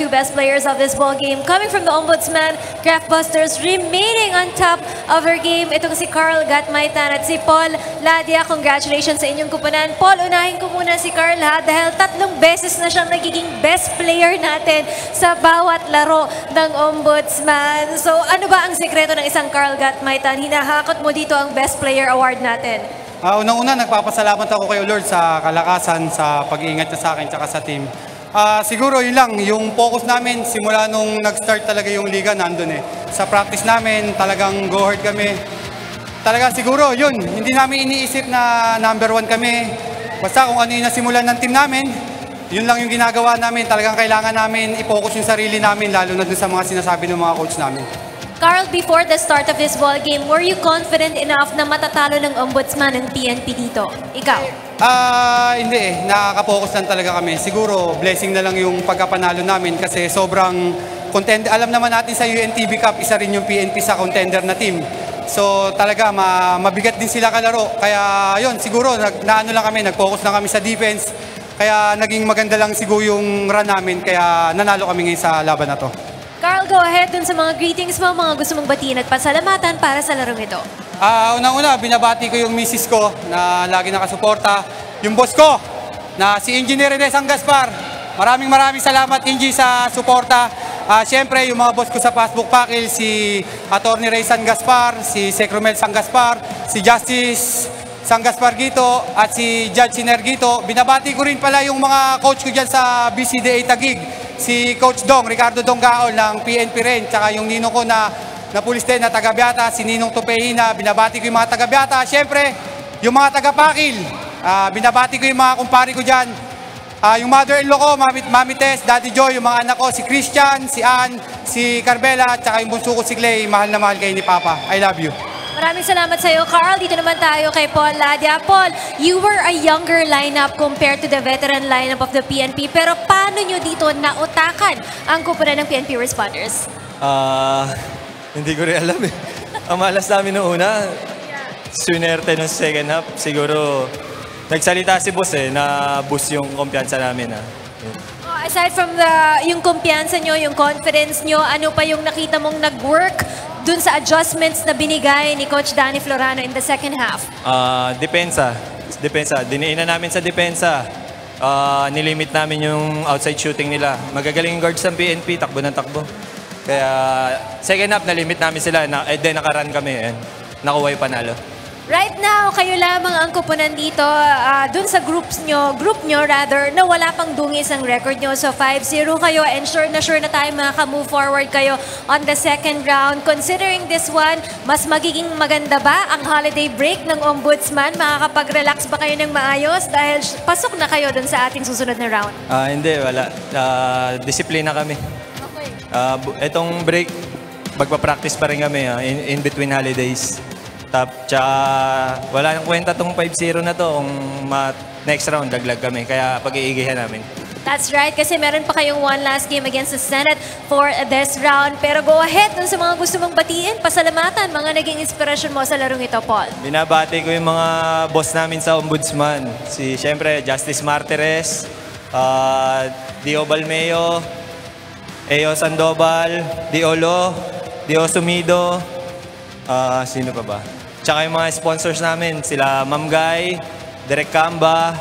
two best players of this ball game. Coming from the Ombudsman, Craftbusters remaining on top of her game. Itong si Carl Gatmaitan at si Paul Ladia. Congratulations sa inyong kupunan. Paul, unahin ko muna si Carl ha, dahil 3 beses na siyang nagiging best player natin sa bawat laro ng Ombudsman. So ano ba ang sekreto ng isang Carl Gatmaitan? Hinahakot mo dito ang best player award natin. Unang-una, nagpapasalamat ako kay Lord sa kalakasan, sa pag-iingat niya sa akin at sa team. Siguro yun lang, yung focus namin simula nung nag-start talaga yung liga nandun eh. Sa practice namin, talagang go hard kami. Talaga siguro yun, hindi namin iniisip na number 1 kami. Basta kung ano yung nasimulan ng team namin, yun lang yung ginagawa namin. Talagang kailangan namin i-focus yung sarili namin, lalo na dun sa mga sinasabi ng mga coach namin. Carl, before the start of this ball game, were you confident enough na matatalo ng Ombudsman ng PNP dito? Ikaw? Hindi eh. Nakaka-focus lang talaga kami. Siguro, blessing na lang yung pagkapanalo namin kasi sobrang contender. Alam naman natin sa UNTV Cup, isa rin yung PNP sa contender na team. So talaga, mabigat din sila kalaro. Kaya yun, siguro, naano lang kami, nag-focus lang kami sa defense. Kaya naging maganda lang siguro yung run namin. Kaya nanalo kami ngayon sa laban na to. Carl, go ahead dun sa mga greetings mo, mga gusto mong batiin at pasalamatan para sa larong ito. Unang-una, binabati ko yung misis ko na lagi nakasuporta. Yung boss ko, na si Engineer Rene San Gaspar. Maraming salamat, Ingi, sa suporta. Siyempre, yung mga boss ko sa Passbook Pakil, si Atty. Ray San Gaspar, si Sec Romel San Gaspar, si Justice San Gaspar Gito, at si Judge Siner Gito. Binabati ko rin pala yung mga coach ko dyan sa BCDA Taguig. Si Coach Dong, Ricardo Donggaon ng PNP rin, tsaka yung ninong ko na pulis din na taga-Biata, si Ninong Tupehina. Binabati ko yung mga taga-Biata. Siyempre, yung mga taga-Pakil, binabati ko yung mga kumpari ko dyan. Yung mother-in-law ko, Mami Tess, Daddy Joy, yung mga anak ko, si Christian, si Ann, si Carmela, tsaka yung bunso ko si Clay. Mahal na mahal kayo ni Papa. I love you. Maraming salamat sa iyo, Carl. Dito naman tayo kay Paul Ladia. Paul, you were a younger lineup compared to the veteran lineup of the PNP. Pero paano nyo dito nautakan ang kupunan ng PNP responders? Hindi ko rin alam eh. Ang malas namin noong una, swinerte nung second half. Siguro, nagsalita si boss eh, na boost yung kumpiyansa namin. Aside from yung kumpiyansa nyo, yung confidence nyo, ano pa yung nakita mong nag-work dun sa adjustments na binigay ni Coach Danny Florano in the second half? Depensa. Diniinan namin sa depensa. Nilimit namin yung outside shooting nila. Magagaling yung guards ng PNP, takbo ng takbo. Kaya second half, nalimit namin sila. Then nakarun kami. Nakuha yung panalo. Right now, kayo lamang ang kupunan dito dun sa group nyo rather, na wala pang dungis ang record nyo. So 5-0 kayo and sure na tayo makaka-move forward kayo on the second round. Considering this one, mas magiging maganda ba ang holiday break ng Ombudsman? Makakapag-relax ba kayo ng maayos dahil pasok na kayo dun sa ating susunod na round? Hindi, wala. Disiplina kami. Okay. Itong break, magpa-practice pa rin kami in between holidays. Tsaka wala nang kwenta tong 5-0 na to kung next round daglag kami. Kaya pag-iigihan namin. That's right, kasi meron pa kayong one last game against the Senate for this round. Pero go ahead dun sa mga gusto mong batiin, pasalamatan, mga naging inspirasyon mo sa larong ito, Paul. Binabati ko yung mga boss namin sa Ombudsman. Siyempre, Justice Martires, Dio Balmeo, Eo Sandoval, Diolo, Dio Sumido, sino pa ba? Tsaka yung mga sponsors namin, sila Ma'am Guy, Derek Camba,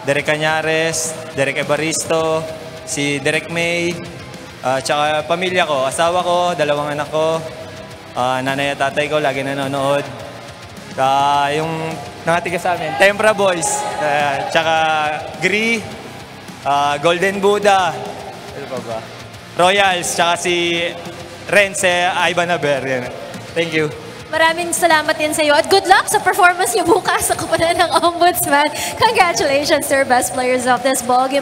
Derek Cañares, Derek Evaristo, si Derek May, tsaka pamilya ko, asawa ko, 2 anak ko, nanay at tatay ko, lagi nanonood. Yung nakatiga sa amin, Tempra Boys, tsaka Gree, Golden Buddha, ano pa ba? Royals, tsaka si Rense Ibanaber. Thank you. Maraming salamat din sa iyo at good luck sa performance niyo bukas sa kupunan ng Ombudsman. Congratulations, sir, best players of this ballgame.